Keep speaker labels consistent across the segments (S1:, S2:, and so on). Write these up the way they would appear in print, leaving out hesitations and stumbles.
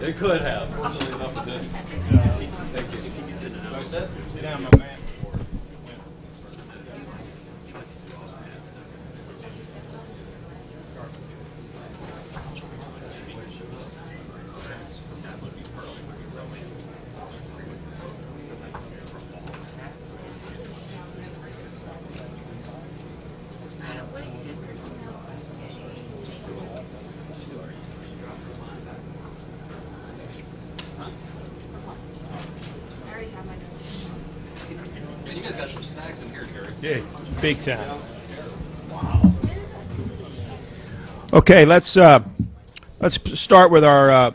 S1: It could have. Fortunately enough, it didn't. Thank you. Sit down, my man. Man, you guys got some snacks in here, Gary.
S2: Yeah, big time. Okay, let's start with our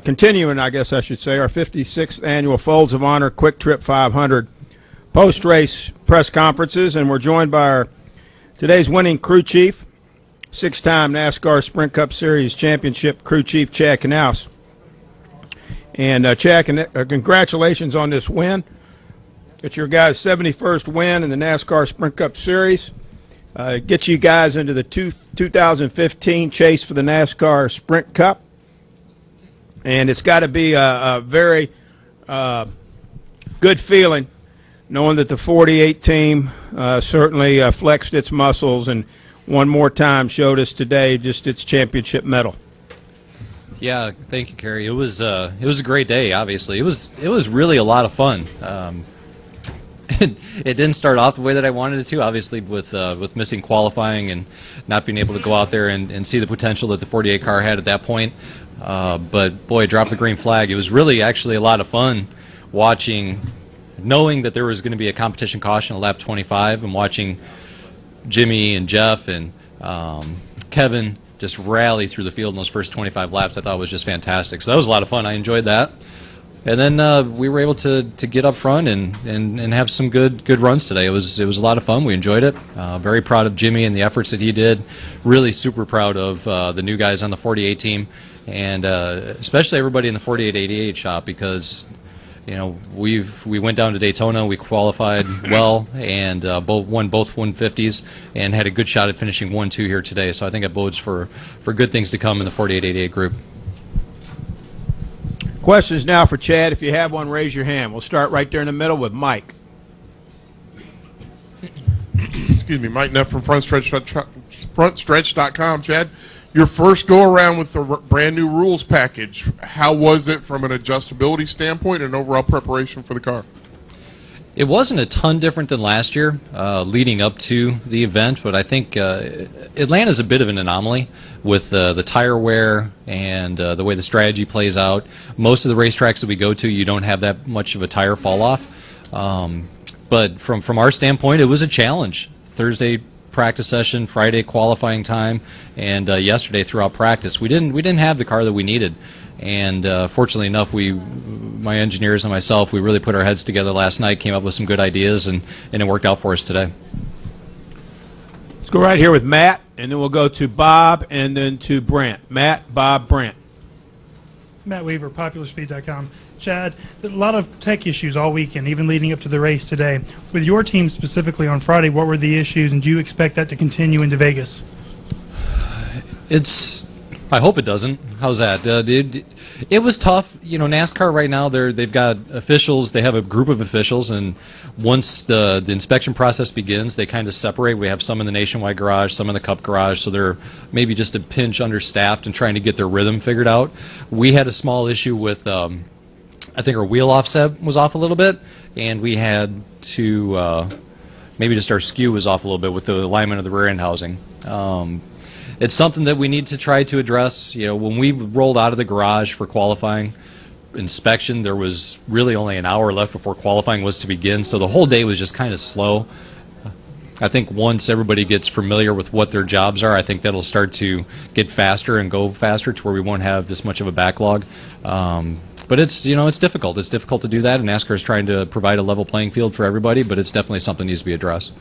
S2: continuing, I guess I should say, our 56th annual Folds of Honor Quick Trip 500 post-race press conferences, and we're joined by our today's winning crew chief, six-time NASCAR Sprint Cup Series championship crew chief Chad Knaus. And Chad, congratulations on this win. It's your guys' 71st win in the NASCAR Sprint Cup Series. Gets you guys into the 2015 chase for the NASCAR Sprint Cup. And it's got to be a very good feeling knowing that the 48 team certainly flexed its muscles and one more time showed us today just its championship medal.
S1: Yeah, thank you, Kerry. It was a great day. Obviously, it was really a lot of fun. It didn't start off the way that I wanted it to. Obviously, with missing qualifying and not being able to go out there and see the potential that the 48 car had at that point. But boy, dropped the green flag. It was really actually a lot of fun watching, knowing that there was going to be a competition caution at lap 25, and watching Jimmy and Jeff and Kevin just rally through the field in those first 25 laps. I thought was just fantastic. So that was a lot of fun. I enjoyed that. And then we were able to get up front and have some good runs today. It was a lot of fun. We enjoyed it. Very proud of Jimmy and the efforts that he did. Really super proud of the new guys on the 48 team, and especially everybody in the 4888 shop, because you know we went down to Daytona. We qualified well and won both 150s and had a good shot at finishing 1-2 here today. So I think it bodes for good things to come in the 4888 group.
S2: Questions now for Chad. If you have one, raise your hand. We'll start right there in the middle with Mike.
S3: Excuse me, Mike Neff from FrontStretch.com. Chad, your first go-around with the brand new rules package, how was it from an adjustability standpoint and overall preparation for the car?
S1: It wasn't a ton different than last year leading up to the event, but I think Atlanta's a bit of an anomaly with the tire wear and the way the strategy plays out. Most of the racetracks that we go to, you don't have that much of a tire fall off. But from our standpoint, it was a challenge. Thursday practice session, Friday qualifying time, and yesterday throughout practice. We didn't have the car that we needed. And fortunately enough, my engineers and myself, we really put our heads together last night, came up with some good ideas, and it worked out for us today.
S2: Let's go right here with Matt, and then we'll go to Bob, and then to Brent. Matt, Bob, Brent.
S4: Matt Weaver, PopularSpeed.com. Chad, a lot of tech issues all weekend, even leading up to the race today. With your team specifically on Friday, what were the issues, and do you expect that to continue into Vegas?
S1: I hope it doesn't. How's that? It was tough. You know, NASCAR right now, they've got officials. They have a group of officials, and once the inspection process begins, they kind of separate. We have some in the Nationwide garage, some in the Cup garage, so they're maybe just a pinch understaffed and trying to get their rhythm figured out. We had a small issue with, I think our wheel offset was off a little bit, and we had to, maybe just our skew was off a little bit with the alignment of the rear end housing. It's something that we need to try to address. You know, when we rolled out of the garage for qualifying inspection, there was really only an hour left before qualifying was to begin, so the whole day was just kind of slow. I think once everybody gets familiar with what their jobs are, I think that'll start to get faster and go faster to where we won't have this much of a backlog. But it's difficult. It's difficult to do that, and NASCAR is trying to provide a level playing field for everybody, but it's definitely something that needs to be addressed.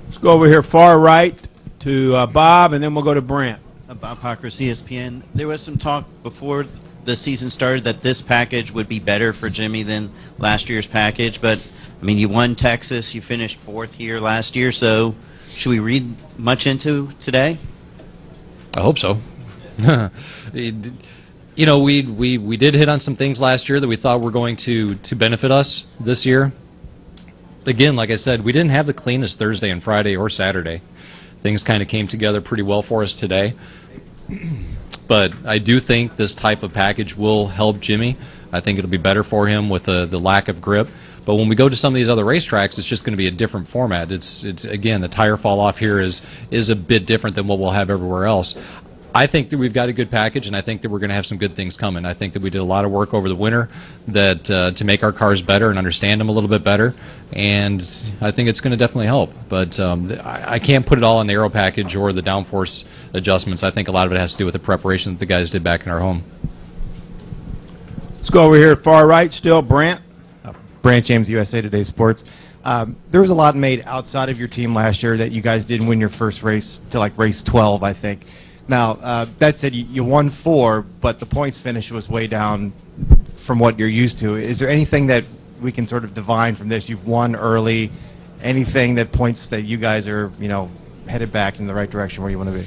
S2: Let's go over here far right to Bob, and then we'll go to Brent.
S5: Bob Hocker, ESPN. There was some talk before the season started that this package would be better for Jimmy than last year's package, but I mean, you won Texas, you finished 4th here last year, so should we read much into today?
S1: I hope so. You know, we did hit on some things last year that we thought were going to benefit us this year. Again, like I said, we didn't have the cleanest Thursday and Friday or Saturday. Things kind of came together pretty well for us today. But I do think this type of package will help Jimmy. I think it'll be better for him with the lack of grip. But when we go to some of these other racetracks, it's just going to be a different format. It's again, the tire fall off here is a bit different than what we'll have everywhere else. I think that we've got a good package, and I think that we're going to have some good things coming. I think that we did a lot of work over the winter that to make our cars better and understand them a little bit better, and I think it's going to definitely help. But I can't put it all on the aero package or the downforce adjustments. I think a lot of it has to do with the preparation that the guys did back in our home.
S2: Let's go over here far right still. Brant.
S6: Brant James, USA Today Sports. There was a lot made outside of your team last year that you guys didn't win your first race to like race 12, I think. Now, that said, you won 4, but the points finish was way down from what you're used to. Is there anything that we can sort of divine from this? You've won early. Anything that points that you guys are, you know, headed back in the right direction where you want to be?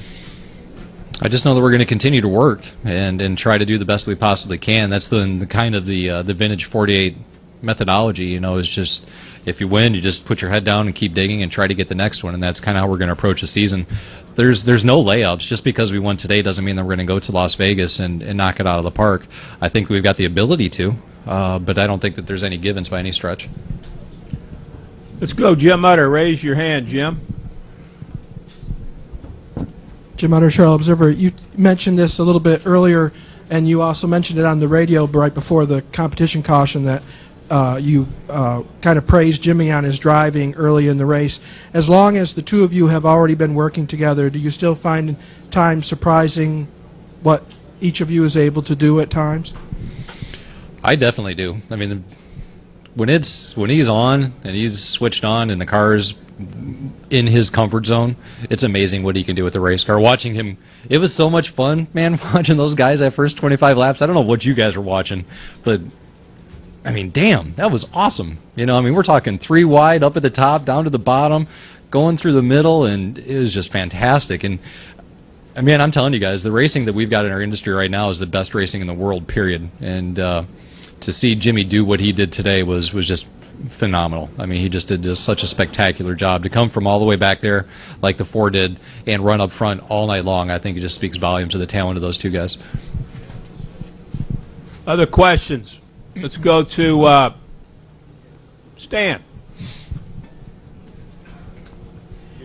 S1: I just know that we're going to continue to work and try to do the best we possibly can. That's the kind of the vintage 48 methodology, you know, is just if you win, you just put your head down and keep digging and try to get the next one, and that's kind of how we're going to approach the season. There's no layups. Just because we won today doesn't mean that we're going to go to Las Vegas and knock it out of the park. I think we've got the ability to, but I don't think that there's any givens by any stretch.
S2: Let's go, Jim Utter. Raise your hand, Jim.
S7: Jim Utter, Charlotte Observer. You mentioned this a little bit earlier, and you also mentioned it on the radio right before the competition caution that you kind of praised Jimmy on his driving early in the race. As long as the two of you have already been working together, do you still find time surprising what each of you is able to do at times?
S1: I definitely do. I mean, when he's on and he's switched on and the car's in his comfort zone, it's amazing what he can do with the race car. Watching him, it was so much fun, man, watching those guys that first 25 laps. I don't know what you guys were watching, but I mean, damn, that was awesome. You know, I mean, we're talking 3 wide, up at the top, down to the bottom, going through the middle, and it was just fantastic. And, I mean, I'm telling you guys, the racing that we've got in our industry right now is the best racing in the world, period. And to see Jimmy do what he did today was just phenomenal. I mean, he just did such a spectacular job. To come from all the way back there, like the 4 did, and run up front all night long, I think it just speaks volumes to the talent of those two guys.
S2: Other questions? Let's go to Stan.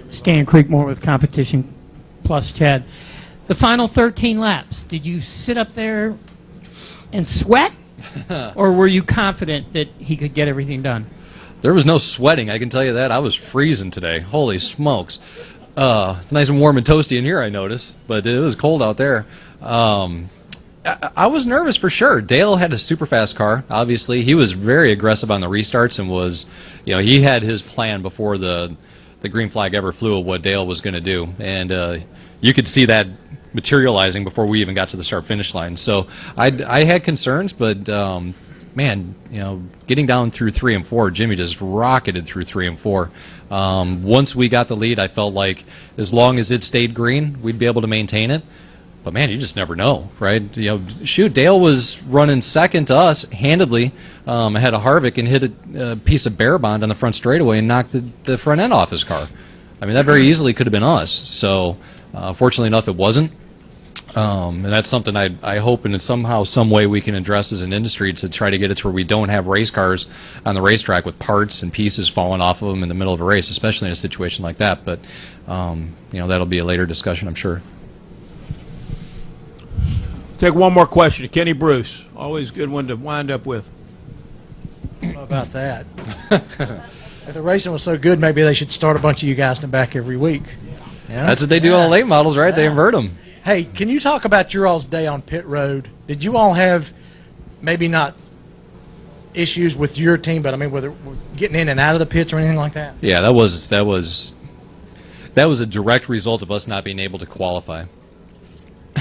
S8: Stan Creekmore with Competition Plus Chad. The final 13 laps, did you sit up there and sweat? Or were you confident that he could get everything done?
S1: There was no sweating, I can tell you that. I was freezing today. Holy smokes. It's nice and warm and toasty in here, I noticed, but it was cold out there. I was nervous for sure. Dale had a super fast car, obviously. He was very aggressive on the restarts and was, you know, he had his plan before the green flag ever flew of what Dale was going to do. And you could see that materializing before we even got to the start-finish line. So I had concerns, but, man, you know, getting down through 3 and 4, Jimmy just rocketed through 3 and 4. Once we got the lead, I felt like as long as it stayed green, we'd be able to maintain it. But, man, you just never know, right? You know, shoot, Dale was running second to us handedly ahead of Harvick and hit a piece of bear bond on the front straightaway and knocked the front end off his car. I mean, that very easily could have been us. So, fortunately enough, it wasn't. And that's something I hope in somehow, some way we can address as an industry to try to get it to where we don't have race cars on the racetrack with parts and pieces falling off of them in the middle of a race, especially in a situation like that. But, you know, that'll be a later discussion, I'm sure.
S2: Take one more question. Kenny Bruce. Always a good one to wind up with.
S9: How about that? If the racing was so good, maybe they should start a bunch of you guys in the back every week. Yeah?
S1: That's what they do on the late models, right? They invert them.
S9: Hey, can you talk about your all's day on pit road? Did you all have maybe not issues with your team, but I mean, whether getting in and out of the pits or anything like that?
S1: Yeah, that was a direct result of us not being able to qualify.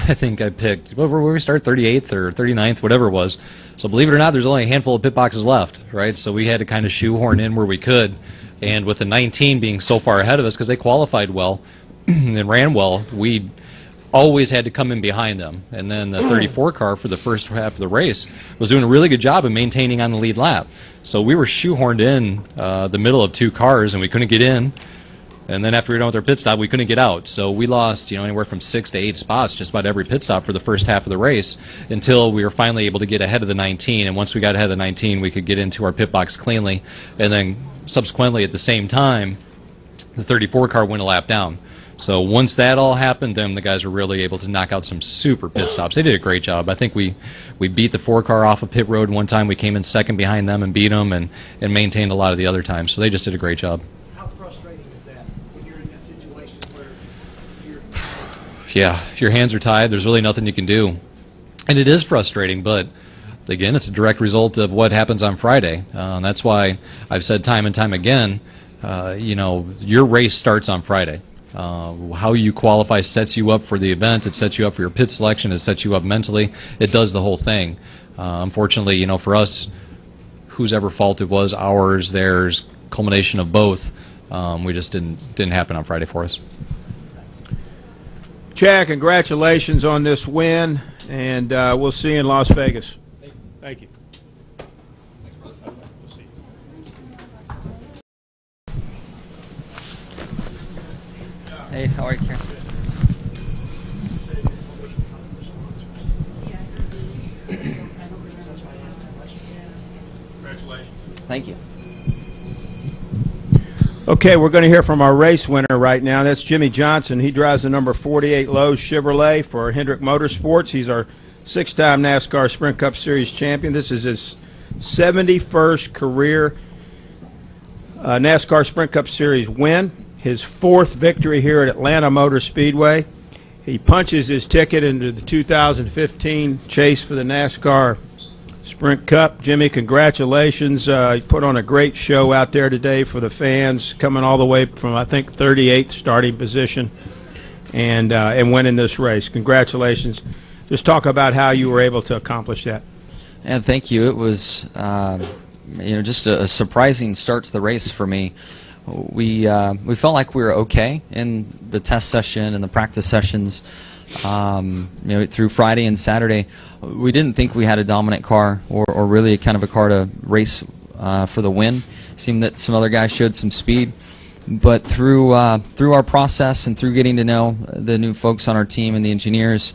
S1: I think I picked, where we start, 38th or 39th, whatever it was. So believe it or not, there's only a handful of pit boxes left, right? So we had to kind of shoehorn in where we could. And with the 19 being so far ahead of us, because they qualified well and ran well, we always had to come in behind them. And then the 34 car for the first half of the race was doing a really good job of maintaining on the lead lap. So we were shoehorned in the middle of two cars, and we couldn't get in. And then after we were done with our pit stop, we couldn't get out. So we lost, anywhere from 6 to 8 spots just about every pit stop for the first half of the race until we were finally able to get ahead of the 19. And once we got ahead of the 19, we could get into our pit box cleanly. And then subsequently at the same time, the 34 car went a lap down. So once that all happened, then the guys were really able to knock out some super pit stops. They did a great job. I think we beat the 4 car off of pit road one time. We came in second behind them and beat them and maintained a lot of the other times. So they just did a great job.
S9: How frustrating is that when you're in that situation where you're...
S1: Yeah, your hands are tied. There's really nothing you can do. And it is frustrating, but again, it's a direct result of what happens on Friday. And that's why I've said time and time again, your race starts on Friday. How you qualify sets you up for the event. It sets you up for your pit selection. It sets you up mentally. It does the whole thing. Unfortunately, for us, whose ever fault it was, ours, theirs, culmination of both, we just didn't happen on Friday for us.
S2: Chad, congratulations on this win, and we'll see you in Las Vegas. Thank you.
S10: Hey, how are you, Karen?
S2: Congratulations.
S10: Thank you.
S2: Okay, we're going to hear from our race winner right now. That's Jimmy Johnson. He drives the number 48 Lowe's Chevrolet for Hendrick Motorsports. He's our 6-time NASCAR Sprint Cup Series champion. This is his 71st career NASCAR Sprint Cup Series win. His 4th victory here at Atlanta Motor Speedway. He punches his ticket into the 2015 chase for the NASCAR Sprint Cup. Jimmy, congratulations. You put on a great show out there today for the fans, coming all the way from, I think, 38th starting position and winning this race. Congratulations. Just talk about how you were able to accomplish that.
S10: And thank you. It was, just a surprising start to the race for me. We felt like we were okay in the test session and the practice sessions. Through Friday and Saturday, we didn't think we had a dominant car or really a kind of a car to race for the win. It seemed that some other guys showed some speed, but through our process and through getting to know the new folks on our team and the engineers,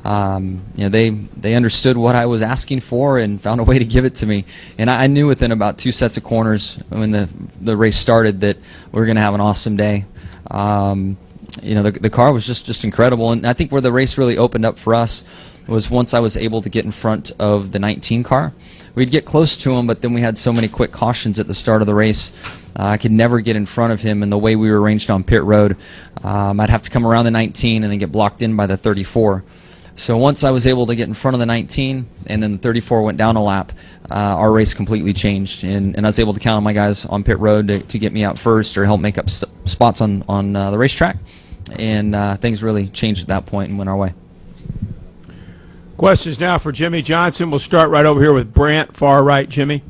S10: they understood what I was asking for and found a way to give it to me. And I knew within about 2 sets of corners when the race started that we were going to have an awesome day. The car was just incredible, and I think where the race really opened up for us was once I was able to get in front of the 19 car. We'd get close to him, but then we had so many quick cautions at the start of the race. I could never get in front of him, and the way we were arranged on pit road, I'd have to come around the 19 and then get blocked in by the 34. So once I was able to get in front of the 19 and then the 34 went down a lap, our race completely changed, and I was able to count on my guys on pit road to get me out first or help make up spots on the racetrack, and things really changed at that point and went our way.
S2: Questions now for Jimmy Johnson. We'll start right over here with Brant, far right. Jimmy.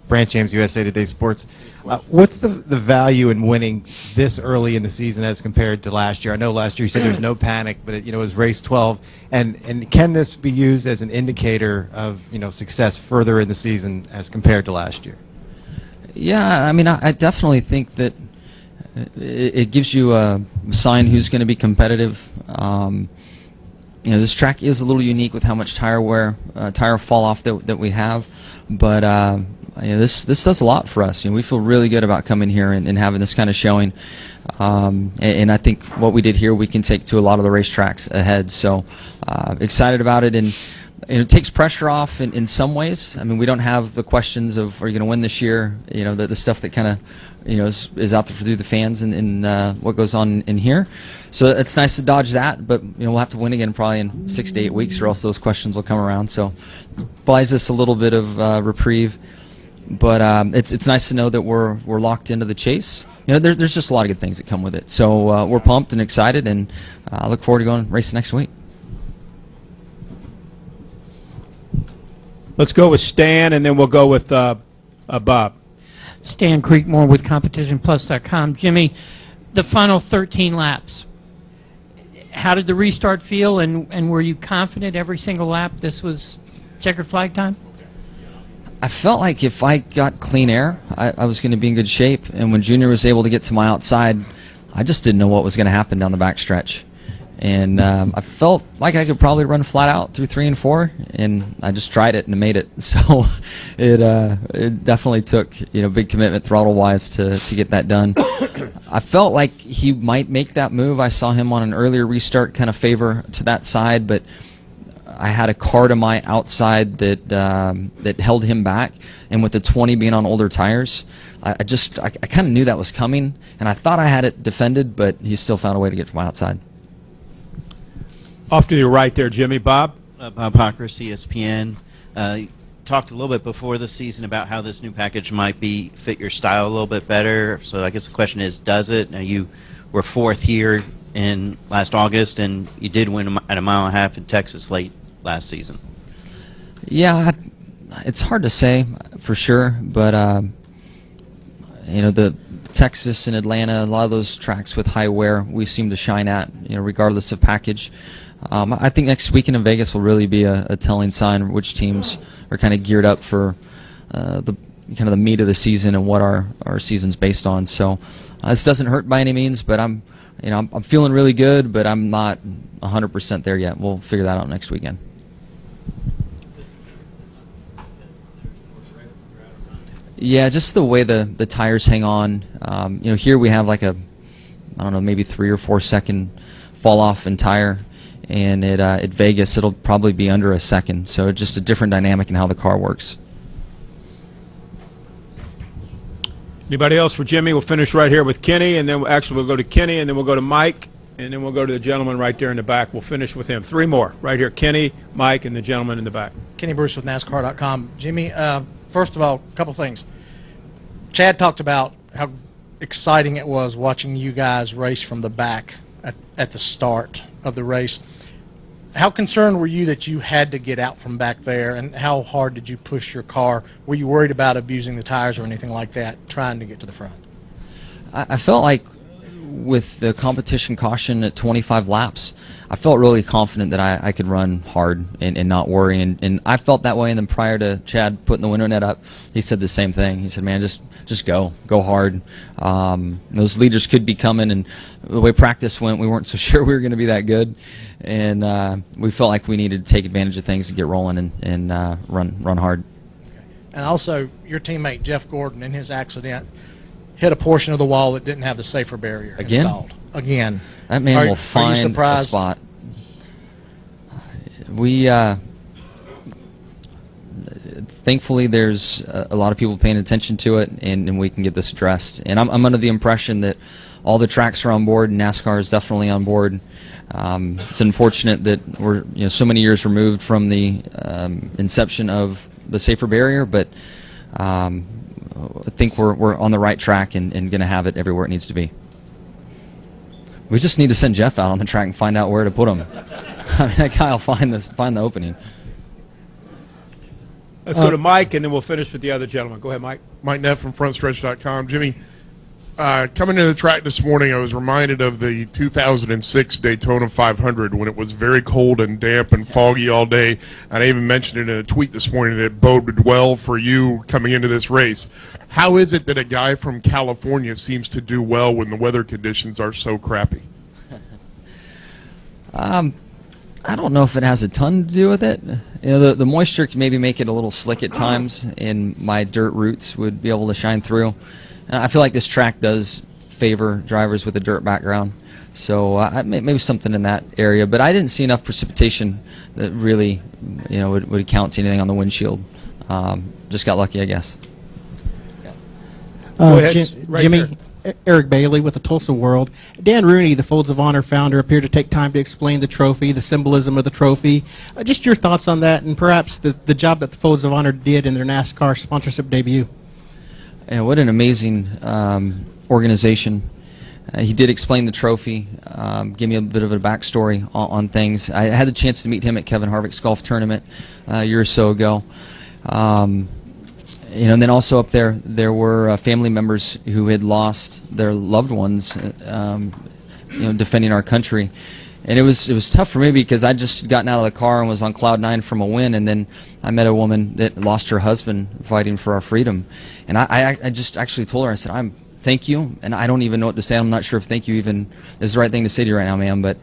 S6: Brant James, USA Today Sports. What's the value in winning this early in the season as compared to last year? I know last year you said there's no panic, but it was race 12. And can this be used as an indicator of success further in the season as compared to last year?
S10: Yeah, I mean, I definitely think that it gives you a sign who's going to be competitive. This track is a little unique with how much tire wear, tire fall off that we have, but this does a lot for us. We feel really good about coming here and having this kind of showing, and I think what we did here we can take to a lot of the racetracks ahead. So excited about it, and it takes pressure off in some ways. I mean, we don't have the questions of are you going to win this year? The stuff that kind of is out there through the fans and what goes on in here. So it's nice to dodge that, but we'll have to win again probably in 6 to 8 weeks, or else those questions will come around. So buys us a little bit of reprieve, but it's nice to know that we're locked into the chase. There's just a lot of good things that come with it. So we're pumped and excited, and I look forward to going racing next week.
S2: Let's go with Stan, and then we'll go with Bob.
S8: Stan Creekmore with CompetitionPlus.com. Jimmy, the final 13 laps, how did the restart feel, and were you confident every single lap this was checkered flag time?
S10: I felt like if I got clean air, I was going to be in good shape. And when Junior was able to get to my outside, I just didn't know what was going to happen down the backstretch. And I felt like I could probably run flat out through 3 and 4, and I just tried it and made it. So it definitely took big commitment throttle-wise to get that done. I felt like he might make that move. I saw him on an earlier restart kind of favor to that side, but I had a car to my outside that held him back, and with the 20 being on older tires, I kind of knew that was coming, and I thought I had it defended, but he still found a way to get to my outside.
S2: Off to your right there, Jimmy. Bob?
S5: Bob Pockris, ESPN. Talked a little bit before the season about how this new package might fit your style a little bit better. So I guess the question is, does it? Now, you were 4th here in last August, and you did win at a mile and a half in Texas late last season.
S10: Yeah, it's hard to say for sure, but the Texas and Atlanta, a lot of those tracks with high wear, we seem to shine at, regardless of package. I think next weekend in Vegas will really be a telling sign which teams are kind of geared up for the meat of the season and what our season's based on. So this doesn't hurt by any means, but I'm feeling really good, but I'm not 100% there yet. We'll figure that out next weekend. Yeah, just the way the tires hang on. Here we have like maybe 3 or 4 second fall off in tire, and at Vegas it'll probably be under a second. So it's just a different dynamic in how the car works.
S2: Anybody else for Jimmy? We'll finish right here with Kenny, and then we'll go to Kenny, and then we'll go to Mike, and then we'll go to the gentleman right there in the back. We'll finish with him. 3 more right here: Kenny, Mike, and the gentleman in the back.
S9: Kenny Bruce with NASCAR.com. Jimmy, first of all, a couple things. Chad talked about how exciting it was watching you guys race from the back at the start of the race. How concerned were you that you had to get out from back there, and how hard did you push your car? Were you worried about abusing the tires or anything like that, trying to get to the front?
S10: I felt like with the competition caution at 25 laps, I felt really confident that I could run hard and not worry. And I felt that way. And then prior to Chad putting the window net up, he said the same thing. He said, man, just go hard. Those leaders could be coming. And the way practice went, we weren't so sure we were going to be that good. And we felt like we needed to take advantage of things and get rolling and run hard.
S9: And also, your teammate Jeff Gordon, in his accident, hit a portion of the wall that didn't have the safer barrier installed. Again.
S10: That man will find a spot. We thankfully there's a lot of people paying attention to it, and we can get this addressed. And I'm under the impression that all the tracks are on board, and NASCAR is definitely on board. It's unfortunate that we're so many years removed from the inception of the safer barrier, but I think we're on the right track and going to have it everywhere it needs to be. We just need to send Jeff out on the track and find out where to put him. I mean, that guy will find the opening.
S2: Let's go to Mike, and then we'll finish with the other gentleman. Go ahead, Mike.
S3: Mike Neff from FrontStretch.com. Jimmy, coming to the track this morning, I was reminded of the 2006 Daytona 500 when it was very cold and damp and foggy all day. And I even mentioned it in a tweet this morning that it boded well for you coming into this race. How is it that a guy from California seems to do well when the weather conditions are so crappy?
S10: I don't know if it has a ton to do with it. The moisture can maybe make it a little slick at times, and my dirt roots would be able to shine through. And I feel like this track does favor drivers with a dirt background, so maybe something in that area. But I didn't see enough precipitation that really, would account to anything on the windshield. Just got lucky, I guess.
S11: Jimmy, Eric Bailey with the Tulsa World. Dan Rooney, the Folds of Honor founder, appeared to take time to explain the trophy, the symbolism of the trophy. Just your thoughts on that, and perhaps the job that the Folds of Honor did in their NASCAR sponsorship debut.
S10: Yeah, what an amazing organization. He did explain the trophy, give me a bit of a backstory on things. I had the chance to meet him at Kevin Harvick's golf tournament a year or so ago. And then also up there, there were family members who had lost their loved ones, defending our country. And it was tough for me because I'd just gotten out of the car and was on cloud nine from a win, and then I met a woman that lost her husband fighting for our freedom. And I just actually told her, I said, thank you, and I don't even know what to say. I'm not sure if thank you even is the right thing to say to you right now, ma'am, but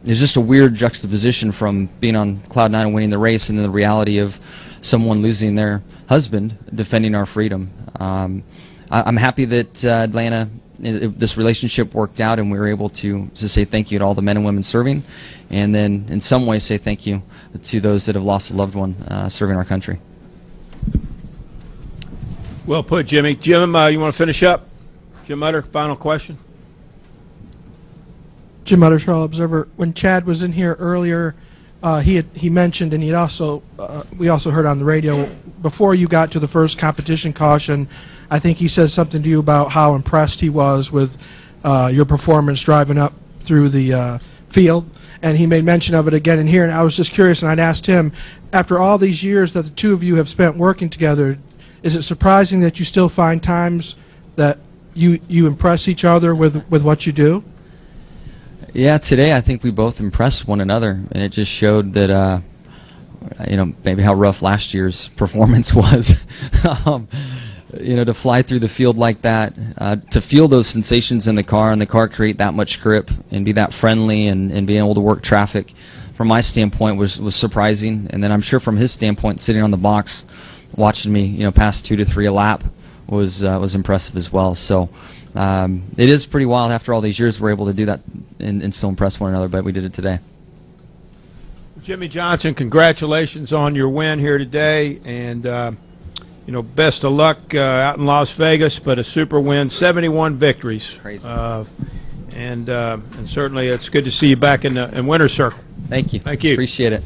S10: it's just a weird juxtaposition from being on cloud nine and winning the race and then the reality of someone losing their husband defending our freedom. I'm happy that Atlanta, this relationship worked out, and we were able to say thank you to all the men and women serving, and then in some way say thank you to those that have lost a loved one serving our country.
S2: Well put, Jimmy. Jim, you want to finish up? Jim Utter, final question.
S7: Jim Utter, Charlotte Observer. When Chad was in here earlier, he mentioned, and we also heard on the radio before you got to the first competition caution. I think he said something to you about how impressed he was with your performance driving up through the field, and he made mention of it again in here. And I was just curious, and I'd asked him, after all these years that the two of you have spent working together, is it surprising that you still find times that you impress each other with what you do?
S10: Yeah, today I think we both impressed one another, and it just showed that maybe how rough last year's performance was. To fly through the field like that, to feel those sensations in the car, and the car create that much grip and be that friendly, and being able to work traffic, from my standpoint was surprising. And then I'm sure from his standpoint, sitting on the box, watching me, pass 2 to 3 a lap was impressive as well. So it is pretty wild. After all these years, we're able to do that and still impress one another. But we did it today.
S2: Jimmy Johnson, congratulations on your win here today, and best of luck out in Las Vegas. But a super win, 71 victories.
S10: Crazy.
S2: And certainly it's good to see you back in winner's circle.
S10: Thank you.
S2: Thank you.
S10: Appreciate it.